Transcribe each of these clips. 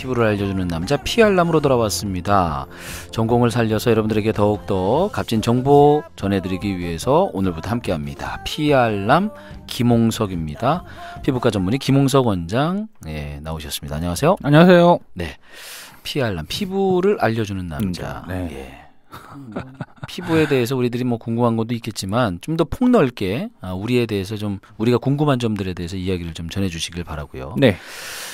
피부를 알려주는 남자 피알람으로 돌아왔습니다. 전공을 살려서 여러분들에게 더욱더 값진 정보 전해드리기 위해서 오늘부터 함께합니다. 피알람 김홍석입니다. 피부과 전문의 김홍석 원장 나오셨습니다. 안녕하세요. 안녕하세요. 네, 피알람 피부를 알려주는 남자. 네. 예. 피부에 대해서 우리들이 뭐 궁금한 것도 있겠지만 좀 더 폭넓게 우리에 대해서 좀 우리가 궁금한 점들에 대해서 이야기를 좀 전해주시길 바라고요. 네.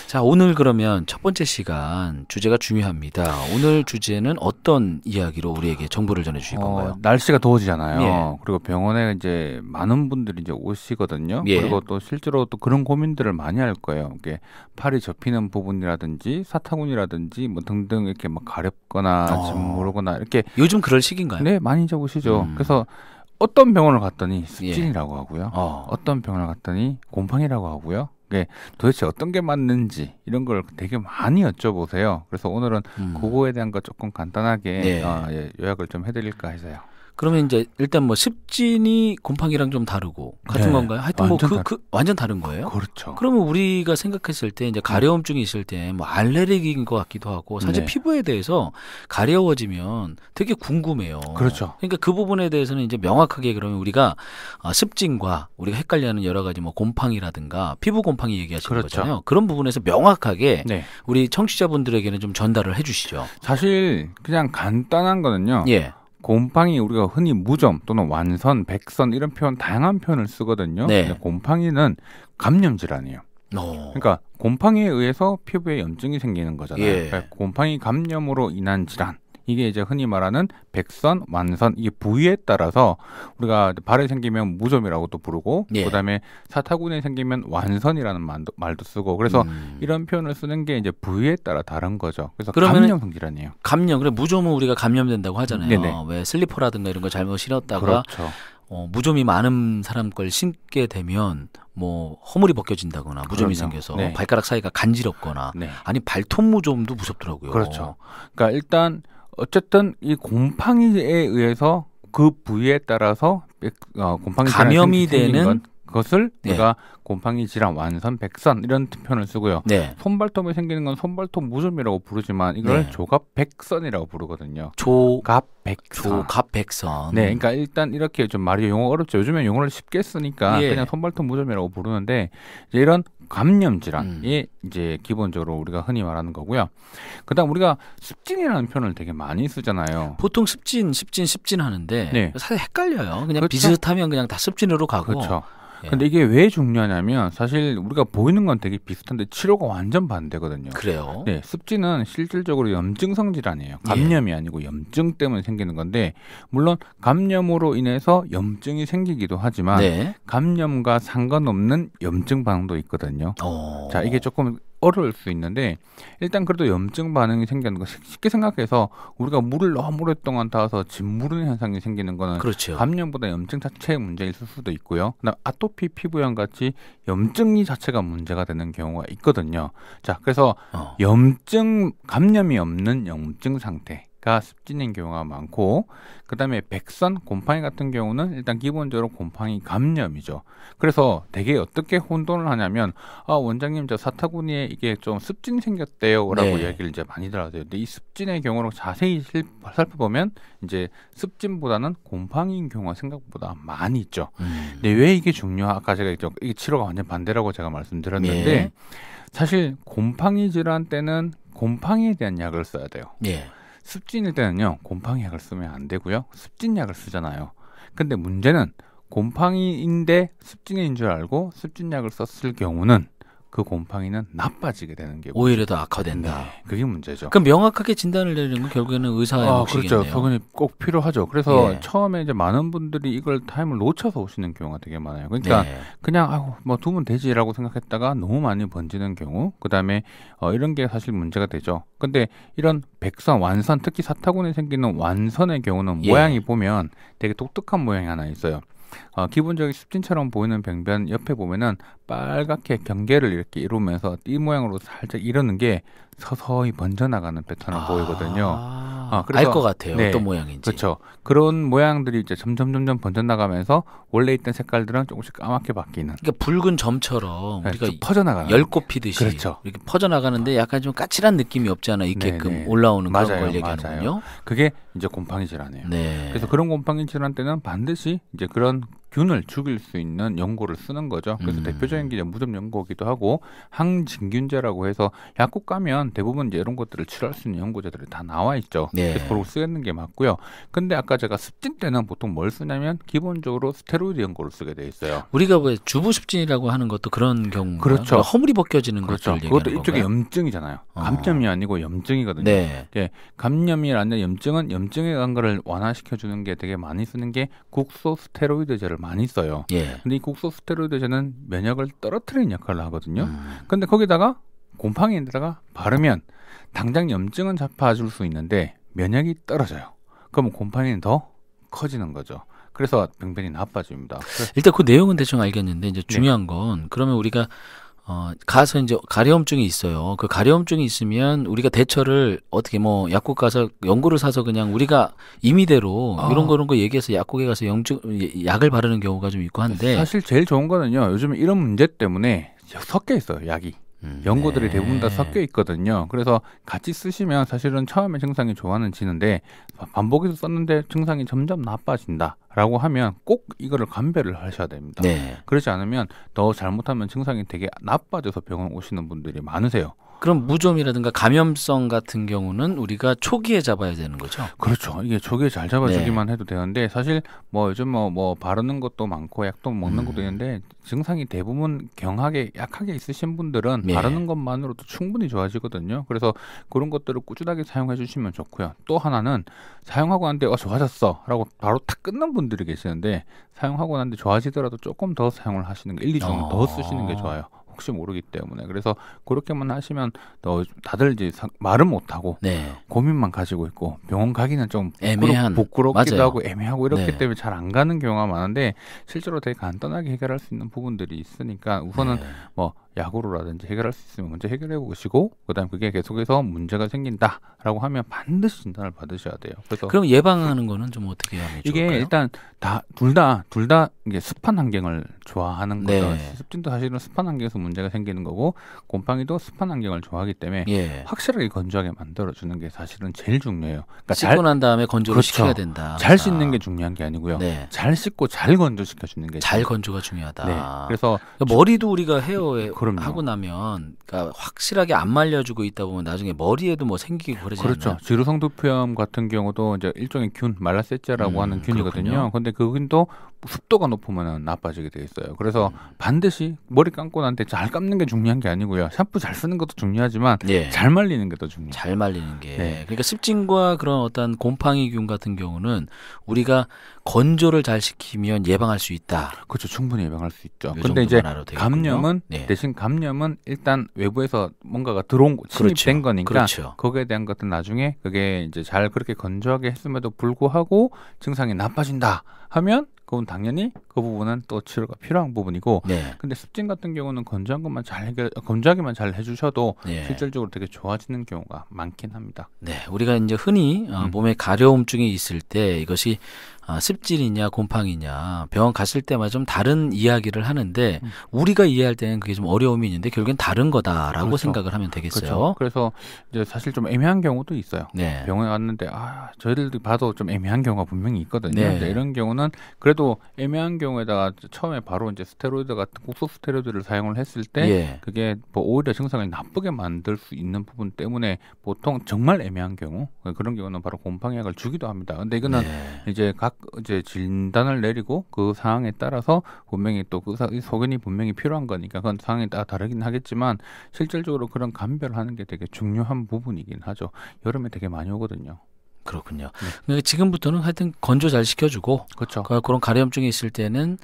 자, 오늘 그러면 첫 번째 시간 주제가 중요합니다. 오늘 주제는 어떤 이야기로 우리에게 정보를 전해주실 건가요? 날씨가 더워지잖아요. 예. 그리고 병원에 이제 많은 분들이 이제 오시거든요. 예. 그리고 또 실제로 또 그런 고민들을 많이 할 거예요. 이게 팔이 접히는 부분이라든지 사타구니라든지 뭐 등등 이렇게 막 가렵거나 짓무르거나 이렇게 요즘 그럴 시기인가요? 네, 많이 적으시죠. 그래서 어떤 병원을 갔더니 습진이라고 하고요. 어떤 병원을 갔더니 곰팡이라고 하고요. 이게 도대체 어떤 게 맞는지 이런 걸 되게 많이 여쭤보세요. 그래서 오늘은 그거에 대한 거 조금 간단하게 요약을 좀 해드릴까 해서요. 그러면 이제 일단 뭐 습진이 곰팡이랑 좀 다르고 같은 건가요? 하여튼 뭐 완전 다른 거예요? 그렇죠. 그러면 우리가 생각했을 때 이제 가려움증이 있을 때 뭐 알레르기인 것 같기도 하고 사실 피부에 대해서 가려워지면 되게 궁금해요. 그렇죠. 그러니까 그 부분에 대해서는 이제 명확하게 그러면 우리가 습진과 우리가 헷갈려하는 여러 가지 뭐 곰팡이라든가 피부 곰팡이 얘기하시는 거잖아요. 그런 부분에서 명확하게 우리 청취자분들에게는 좀 전달을 해주시죠. 사실 그냥 간단한 거는요. 예. 곰팡이 우리가 흔히 무좀 또는 완선, 백선 이런 표현 다양한 표현을 쓰거든요. 네. 근데 곰팡이는 감염 질환이에요. 그러니까 곰팡이에 의해서 피부에 염증이 생기는 거잖아요. 그러니까 곰팡이 감염으로 인한 질환. 이게 이제 흔히 말하는 백선, 완선, 이게 부위에 따라서 우리가 발에 생기면 무좀이라고 또 부르고 그다음에 사타구니에 생기면 완선이라는 말도 쓰고 그래서 이런 표현을 쓰는 게 이제 부위에 따라 다른 거죠. 그래서 감염성 질환이에요. 감염. 그래 무좀은 우리가 감염된다고 하잖아요. 네네. 왜 슬리퍼라든가 이런 거 잘못 신었다가 무좀이 많은 사람 걸 신게 되면 뭐 허물이 벗겨진다거나 무좀이 생겨서 발가락 사이가 간지럽거나 아니 발톱 무좀도 무섭더라고요. 그렇죠. 그러니까 일단 어쨌든 이 곰팡이에 의해서 그 부위에 따라서 곰팡이 감염이 되는 것을 우리가 곰팡이 질환, 완선, 백선 이런 표현을 쓰고요. 손발톱에 생기는 건 손발톱 무좀이라고 부르지만 이걸 조갑백선이라고 부르거든요. 조갑백선. 네, 그러니까 일단 이렇게 좀 말이 용어 어렵죠. 요즘에 용어를 쉽게 쓰니까 그냥 손발톱 무좀이라고 부르는데 이제 이런 감염 질환이 이제 기본적으로 우리가 흔히 말하는 거고요. 그다음 우리가 습진이라는 표현을 되게 많이 쓰잖아요. 보통 습진 하는데 사실 헷갈려요. 그냥 비슷하면 그냥 다 습진으로 가고. 그렇죠. 근데 이게 왜 중요하냐면 사실 우리가 보이는 건 되게 비슷한데 치료가 완전 반대거든요. 그래요? 네, 습진은 실질적으로 염증성 질환이에요. 감염이 아니고 염증 때문에 생기는 건데 물론 감염으로 인해서 염증이 생기기도 하지만 감염과 상관없는 염증 반응도 있거든요. 자, 이게 조금 어려울 수 있는데 일단 그래도 염증 반응이 생기는 거 쉽게 생각해서 우리가 물을 너무 오랫동안 타서 짓무르는 현상이 생기는 거는 감염보다 염증 자체의 문제일 수도 있고요. 그다음 아토피 피부염 같이 염증이 자체가 문제가 되는 경우가 있거든요. 자, 그래서 감염이 없는 염증 상태가 습진인 경우가 많고 그다음에 백선, 곰팡이 같은 경우는 일단 기본적으로 곰팡이 감염이죠. 그래서 되게 어떻게 혼돈을 하냐면 원장님 저 사타구니에 이게 좀 습진이 생겼대요 라고 이야기를 이제 많이들 하세요. 근데 이 습진의 경우로 자세히 살펴보면 이제 습진보다는 곰팡이인 경우가 생각보다 많이 있죠. 근데 왜 이게 아까 제가 이게 치료가 완전 반대라고 제가 말씀드렸는데 사실 곰팡이 질환 때는 곰팡이에 대한 약을 써야 돼요. 습진일 때는요 곰팡이 약을 쓰면 안 되고요 습진 약을 쓰잖아요. 근데 문제는 곰팡이인데 습진인 줄 알고 습진 약을 썼을 경우는 그 곰팡이는 나빠지게 되는 게 오히려 더 악화된다. 그게 문제죠. 그럼 명확하게 진단을 내리는 건 결국에는 의사의 몫이겠네요. 그렇죠. 그건 꼭 필요하죠. 그래서 처음에 이제 많은 분들이 이걸 타임을 놓쳐서 오시는 경우가 되게 많아요. 그러니까 그냥 뭐 두면 되지라고 생각했다가 너무 많이 번지는 경우, 그다음에 이런 게 사실 문제가 되죠. 근데 이런 백선, 완선, 특히 사타구니에 생기는 완선의 경우는 모양이 보면 되게 독특한 모양이 하나 있어요. 기본적인 습진처럼 보이는 병변 옆에 보면은 빨갛게 경계를 이렇게 이루면서 띠 모양으로 살짝 이루는 게 서서히 번져나가는 패턴을 보이거든요. 알 것 같아요. 네, 어떤 모양인지. 그렇죠. 그런 모양들이 이제 점점 번져나가면서 원래 있던 색깔들은 조금씩 까맣게 바뀌는. 그러니까 붉은 점처럼 네, 우리가 퍼져나가는. 열꽃 피듯이 그렇죠. 이렇게 퍼져나가는데 약간 좀 까칠한 느낌이 없지 않아 있게끔 올라오는 그런 걸 얘기하는군요. 그게 이제 곰팡이 질환이에요. 네. 그래서 그런 곰팡이 질환 때는 반드시 이제 그런 균을 죽일 수 있는 연고를 쓰는 거죠. 그래서 대표적인 게 무좀 연고기도 하고 항진균제라고 해서 약국 가면 대부분 이제 이런 것들을 치료할 수 있는 연고제들이 다 나와 있죠. 네. 그래서 그걸 쓰는 게 맞고요. 근데 아까 제가 습진 때는 보통 뭘 쓰냐면 기본적으로 스테로이드 연고를 쓰게 돼 있어요. 우리가 왜 주부 습진이라고 하는 것도 그런 경우, 그렇죠. 허물이 벗겨지는 그렇죠. 것들 그것도 얘기하는 일종의 건가요? 염증이잖아요. 감염이 아니고 염증이거든요. 네. 감염이라는 염증은 염증의 간거를 완화시켜 주는 게 되게 많이 쓰는 게 국소스테로이드제를 많이 써요. 예. 근데 이 국소스테로이드제는 면역을 떨어뜨리는 역할을 하거든요. 근데 거기다가 곰팡이에다가 바르면 당장 염증은 잡아줄 수 있는데 면역이 떨어져요. 그러면 곰팡이는 더 커지는 거죠. 그래서 병변이 나빠집니다. 일단 그 내용은 대충 알겠는데 이제 중요한 건 그러면 우리가 가서 이제 가려움증이 있어요. 그 가려움증이 있으면 우리가 대처를 어떻게 뭐 약국 가서 연고를 사서 그냥 우리가 임의대로 이런 거 얘기해서 약국에 가서 약을 바르는 경우가 좀 있고 한데 사실 제일 좋은 거는요. 요즘 이런 문제 때문에 섞여 있어요. 약이. 연고들이 대부분 다 섞여 있거든요. 그래서 같이 쓰시면 사실은 처음에 증상이 좋아지는데 반복해서 썼는데 증상이 점점 나빠진다라고 하면 꼭 이거를 감별을 하셔야 됩니다. 네. 그렇지 않으면 더 잘못하면 증상이 되게 나빠져서 병원 오시는 분들이 많으세요. 그럼 무좀이라든가 감염성 같은 경우는 우리가 초기에 잡아야 되는 거죠? 그렇죠. 이게 초기에 잘 잡아주기만 해도 되는데 사실 뭐 요즘 뭐 바르는 것도 많고 약도 먹는 것도 있는데 증상이 대부분 약하게 있으신 분들은 바르는 것만으로도 충분히 좋아지거든요. 그래서 그런 것들을 꾸준하게 사용해 주시면 좋고요. 또 하나는 사용하고 난데 좋아졌어 라고 바로 탁 끊는 분들이 계시는데 사용하고 난데 좋아지더라도 조금 더 사용을 하시는 게 1, 2주는 더 쓰시는 게 좋아요. 혹시 모르기 때문에. 그래서 그렇게만 하시면 다들 이제 말은 못하고 고민만 가지고 있고 병원 가기는 좀 부끄럽기도 하고 애매하고 이렇기 때문에 잘 안 가는 경우가 많은데 실제로 되게 간단하게 해결할 수 있는 부분들이 있으니까 우선은 뭐 약으로라든지 해결할 수 있으면 먼저 해결해 보시고 그다음 그게 계속해서 문제가 생긴다라고 하면 반드시 진단을 받으셔야 돼요. 그래서 그럼 예방하는 거는 좀 어떻게 하면 좋을까요? 이게 일단 둘 다 이게 습한 환경을 좋아하는 거죠. 습진도 사실은 습한 환경에서 문제가 생기는 거고 곰팡이도 습한 환경을 좋아하기 때문에 확실하게 건조하게 만들어 주는 게 사실은 제일 중요해요. 그러니까 씻고 난 다음에 건조를 시켜야 된다. 잘 씻는 게 중요한 게 아니고요. 잘 씻고 잘 건조시켜 주는 게 잘 건조가 중요하다. 그래서 머리도 우리가 헤어에 하고 나면 그러니까 확실하게 안 말려주고 있다 보면 나중에 머리에도 뭐 생기고 그러지 않나요? 그렇죠. 지루성두표염 같은 경우도 이제 일종의 균, 말라세자라고 하는 균이거든요. 근데 그 균도 습도가 높으면 나빠지게 돼 있어요. 그래서 반드시 머리 감고 난 뒤에 잘 감는 게 중요한 게 아니고요. 샴푸 잘 쓰는 것도 중요하지만 잘 말리는 게 더 중요해요. 잘 말리는 게. 그러니까 습진과 그런 어떤 곰팡이균 같은 경우는 우리가 건조를 잘 시키면 예방할 수 있다. 그렇죠. 충분히 예방할 수 있죠. 근데 이제 감염은 대신 감염은 일단 외부에서 뭔가가 들어온 침입된 거니까 거기에 대한 것은 나중에 그게 이제 잘 그렇게 건조하게 했음에도 불구하고 증상이 나빠진다 하면 그건 당연히 그 부분은 또 치료가 필요한 부분이고 근데 습진 같은 경우는 건조하게만 잘 해주셔도 실질적으로 되게 좋아지는 경우가 많긴 합니다. 우리가 이제 흔히 몸에 가려움증이 있을 때 이것이 습진이냐 곰팡이냐 병원 갔을 때마다 좀 다른 이야기를 하는데 우리가 이해할 때는 그게 좀 어려움이 있는데 결국엔 다른 거다라고 생각을 하면 되겠어요. 그래서 이제 사실 좀 애매한 경우도 있어요. 병원에 왔는데 저희들도 봐도 좀 애매한 경우가 분명히 있거든요. 이런 경우는 그래도 애매한 경우에다가 처음에 바로 이제 스테로이드 같은 국소 스테로이드를 사용을 했을 때 그게 뭐 오히려 증상을 나쁘게 만들 수 있는 부분 때문에 보통 정말 애매한 경우 그런 경우는 바로 곰팡이약을 주기도 합니다. 근데 이거는 이제 이제 진단을 내리고 그 상황에 따라서 분명히 또 그 소견이 분명히 필요한 거니까 그건 상황에 따라 다르긴 하겠지만 실질적으로 그런 감별하는 게 되게 중요한 부분이긴 하죠. 여름에 되게 많이 오거든요. 그렇군요. 네. 지금부터는 하여튼 건조 잘 시켜주고, 그렇죠. 그런 가려움증이 있을 때는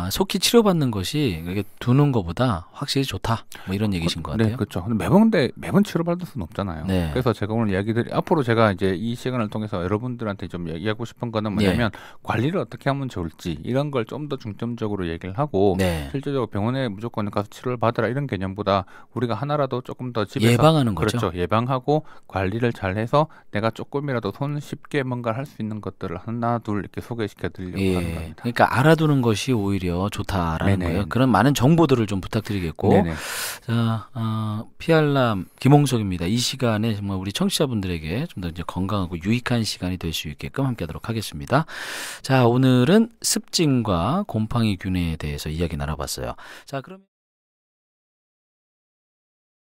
속히 치료받는 것이 이렇게 두는 것보다 확실히 좋다. 뭐 이런 얘기신 것 같아요. 네, 그렇죠. 근데 매번 치료받을 수는 없잖아요. 네. 그래서 제가 오늘 앞으로 제가 이제 이 시간을 통해서 여러분들한테 좀 얘기하고 싶은 거는 뭐냐면 관리를 어떻게 하면 좋을지 이런 걸 좀 더 중점적으로 얘기를 하고 실제적으로 병원에 무조건 가서 치료를 받으라 이런 개념보다 우리가 하나라도 조금 더 집에서 예방하는 거죠. 그렇죠. 예방하고 관리를 잘해서 내가 조금이라도 손 쉽게 뭔가 할 수 있는 것들을 하나 둘 이렇게 소개시켜 드리려고 하는 겁니다. 그러니까 알아두는 것이 오히려 좋다라는 거예요. 그런 많은 정보들을 좀 부탁드리겠고. 네네. 자, 피알람 김홍석입니다. 이 시간에 정말 우리 청취자분들에게 좀 더 이제 건강하고 유익한 시간이 될 수 있게끔 함께하도록 하겠습니다. 자, 오늘은 습진과 곰팡이균에 대해서 이야기 나눠봤어요. 자, 그럼.